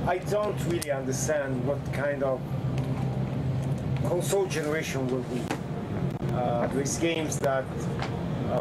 I don't really understand what kind of console generation will be. There's games that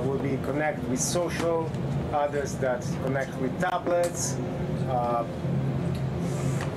will be connected with social, others that connect with tablets.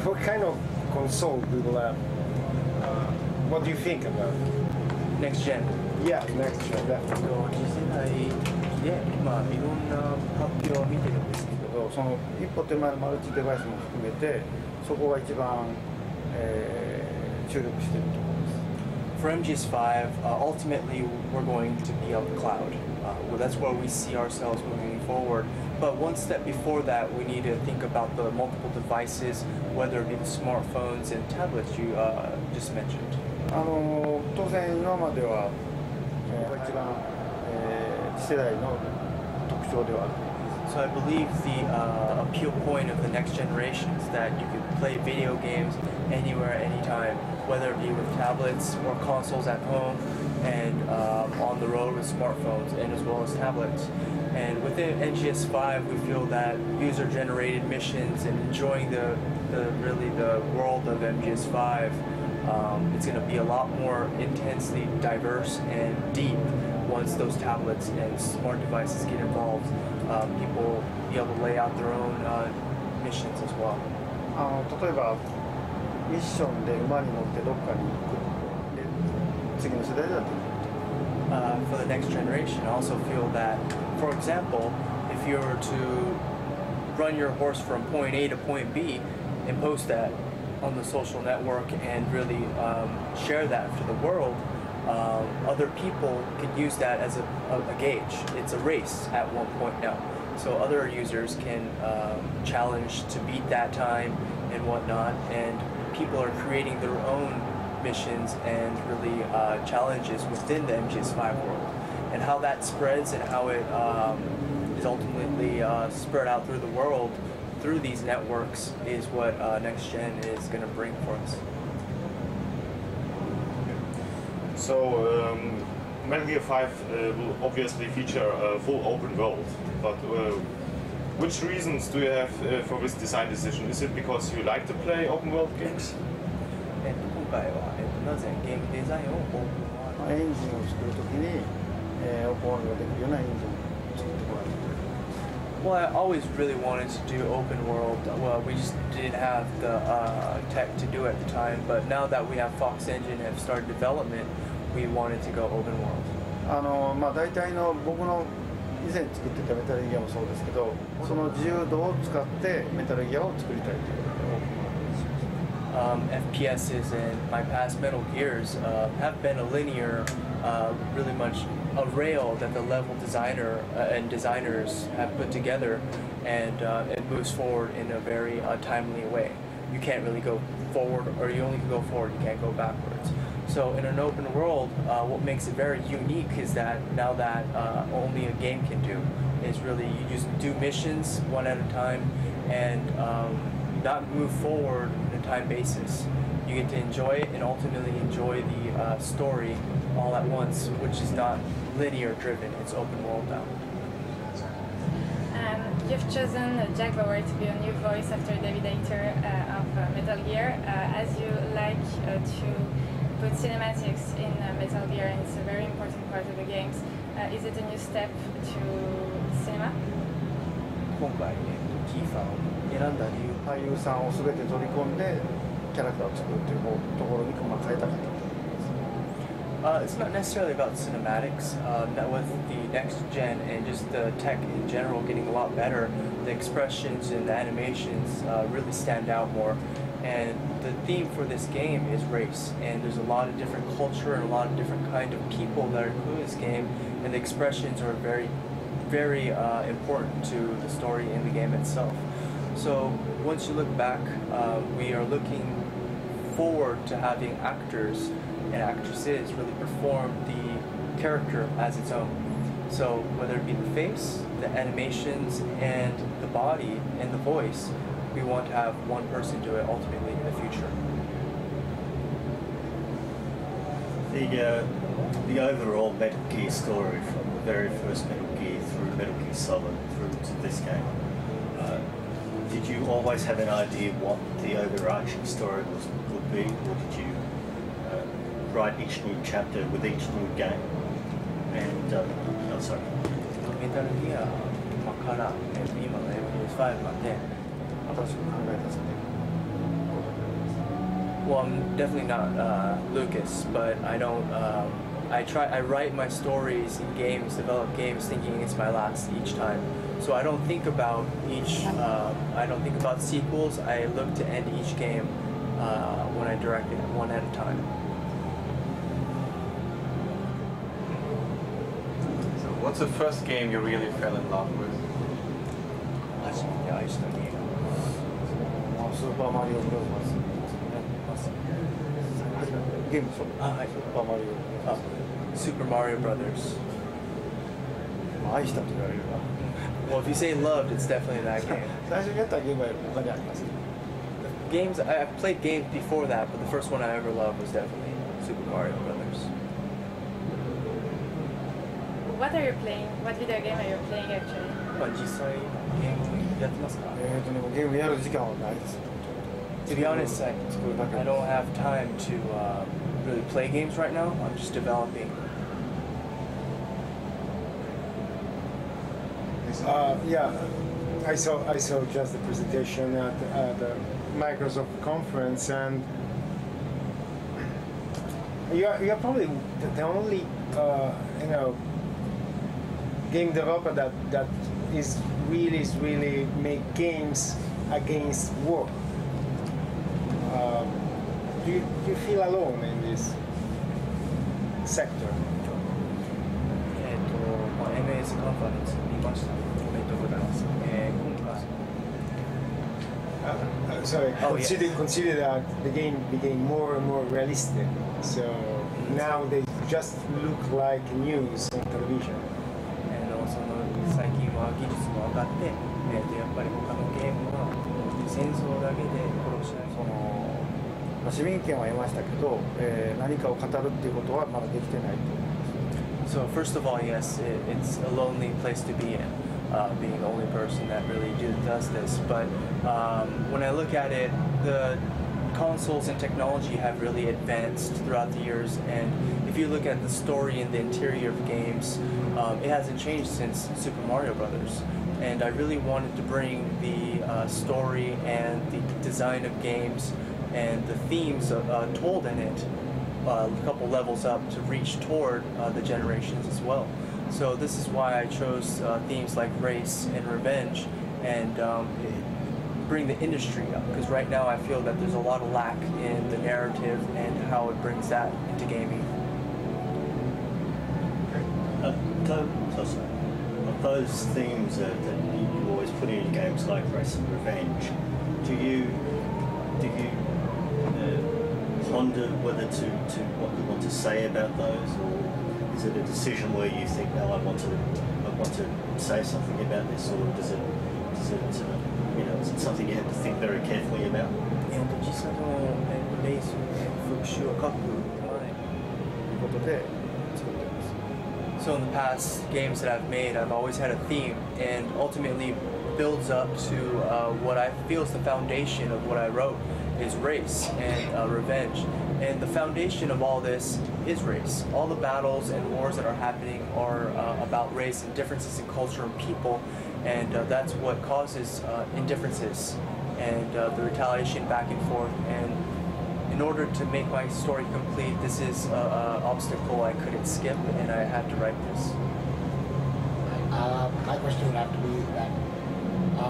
What kind of console we will have? What do you think about it? Next gen. Yeah, next gen, definitely. 次世代で、まあ、いろんな発表を見てるんですけど、その一歩手前のマルチデバイスも含めてそこが一番、注力しているところです。For MGS5, ultimately we're going to be on the cloud. Well, that's where we see ourselves moving forward. But one step before that, we need to think about the multiple devices, whether it be the smartphones and tablets you just mentioned. 当然今までは、一番、次世代の特徴ではある。So I believe the appeal point of the next generation is that you can play video games anywhere, anytime, whether it be with tablets or consoles at home, and on the road with smartphones and as well as tablets. And within NGS5, we feel that user-generated missions and enjoying the world of MGS5, it's going to be a lot more intensely diverse and deep once those tablets and smart devices get involved. People will be able to lay out their own missions as well. 例えばミッションで馬に乗ってどっかに行くで次の世代だと。For the next generation, I also feel that, for example, if you were to run your horse from point A to point B and post that on the social network and really share that for the world, other people can use that as a gauge. It's a race at one point now. So other users can challenge to beat that time and whatnot, and people are creating their own missions and really challenges within the MGS5 world. And how that spreads and how it is ultimately spread out through the world through these networks is what Next Gen is going to bring for us. So, Metal Gear 5 will obviously feature a full open world, but which reasons do you have for this design decision? Is it because you like to play open world games? 今回はなぜゲームデザインをオープンワールドエンジンを作るときに、オープンワールドができるようなエンジンを作ってもらう。Well, I always really wanted to do open world. Well, we just didn't have the tech to do it at the time, but now that we have Fox Engine and have started development, we wanted to go open world. 大体の僕の以前作ってたメタルギアもそうですけど、その自由度を使ってメタルギアを作りたいということでオープンワールド。FPSs and my past Metal Gears have been a linear, really much a rail that the level designer and designers have put together, and it moves forward in a very timely way. You can't really go forward, or you only can go forward, you can't go backwards. So in an open world, what makes it very unique is that now that only a game can do is really you just do missions one at a time and not move forward on a time basis. You get to enjoy it and ultimately enjoy the story all at once, which is not linear driven, it's open world now. You've chosen Jack Bauer to be a new voice after David Hayter of Metal Gear, as you like to put cinematics in Metal Gear, and it's a very important part of the games. Is it a new step to cinema? 今回、キーファーを選んだ理由俳優さんを全て取り込んでキャラクターを作るというところに変えたかった。It's not necessarily about cinematics. That with the next gen and just the tech in general getting a lot better, the expressions and the animations really stand out more. And the theme for this game is race, and there's a lot of different culture and a lot of different kind of people that are included in this game, and the expressions are very, very important to the story in the game itself. So once you look back, we are looking forward to having actors and actresses really perform the character as its own. So whether it be the face, the animations, and the body and the voice, we want to have one person do it ultimately in the future. The overall Metal Gear story, from the very first Metal Gear through Metal Gear Solid through to this game, did you always have an idea what the overarching story would be, or did you write each new chapter with each new game? And oh, sorry. メタルギアから、今の MGS5 まで新しく考えた作品 Well, I'm definitely not Lucas, but I don't. I write my stories in games, develop games, thinking it's my last each time. So I don't think about each. I don't think about sequels. I look to end each game when I direct it one at a time. So, what's the first game you really fell in love with? 初めて愛したゲーム。スーパーマリオブラザーズゲームでしょはい。スーパーマリオ Super Mario Brothers. 愛したと言われるな Well, if you say loved, it's definitely that game. 最初にやったゲームは他にあります Games I've played games before that, but the first one I ever loved was definitely Super Mario Brothers. What are you playing? What video game are you playing actually? 実際ゲームやってますか？でもゲームやる時間はないです To be honest, I don't have time to really play games right now. I'm just developing. Yeah, I saw just the presentation at the Microsoft conference, and you're probably the only game developer that is really make games against war. Do you feel alone in this sector? MS カンファレンス見ました。おめでとうございます。今回 Sorry, Oh, yes. consider that the game became more and more realistic. So now they just look like news on television. その最近は技術も上がって、やっぱり他のゲームは戦争だけで殺し合いその市民権は得ましたけど、何かを語るっていうことはまだできてないと思います So first of all, yes, it's a lonely place to be in, being the only person that really does this. But when I look at it, the consoles and technology have really advanced throughout the years, and if you look at the story and the interior of games, it hasn't changed since Super Mario Brothers. And I really wanted to bring the story and the design of games and the themes told in it a couple levels up to reach toward the generations as well. So this is why I chose themes like race and revenge and bring the industry up, because right now I feel that there's a lot of lack in the narrative and how it brings that into gaming. Those themes that you always put in games like race and revenge, do you ponder whether to what you want to say about those, or is it a decision where you think, no, I want to say something about this, or is it is it something you have to think very carefully about? 実際のレース復習を書く前ということで作っています So in the past games that I've made, I've always had a theme, and ultimately builds up to what I feel is the foundation of what I wrote is race and revenge. And the foundation of all this is race. All the battles and wars that are happening are about race and differences in culture and people, and that's what causes indifferences and the retaliation back and forth. And in order to make my story complete, this is an obstacle I couldn't skip, and I had to write this. My question would have to be that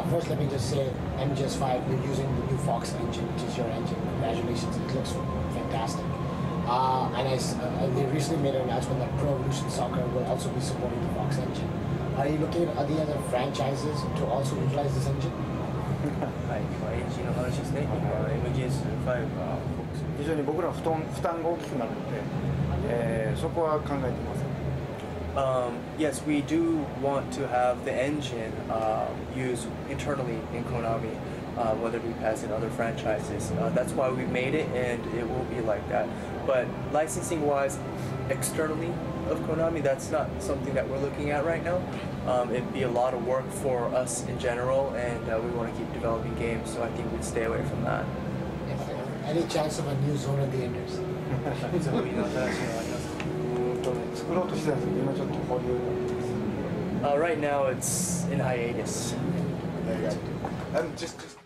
first, let me just say, MGS5, you're using the new Fox engine, which is your engine. Congratulations, it looks fantastic. And they recently made an announcement that Pro Evolution Soccer will also be supporting the Fox engine. Are you looking at the other franchises to also utilize this engine? はい、エンジンの話ですね。今 MGS5 は非常に僕ら負担が大きくなるので、そこは考えています Yes, we do want to have the engine used internally in Konami, whether it be as in other franchises. That's why we made it, and it will be like that. But licensing-wise, externally, of Konami, that's not something that we're looking at right now. It'd be a lot of work for us in general, and we want to keep developing games, so I think we'd stay away from that. Any chance of a new Zone of the Enders? そういう新しいのありますか？作ろうとしてたんですけど、今ちょっと保留なんです。Right now it's in hiatus. Very good. Just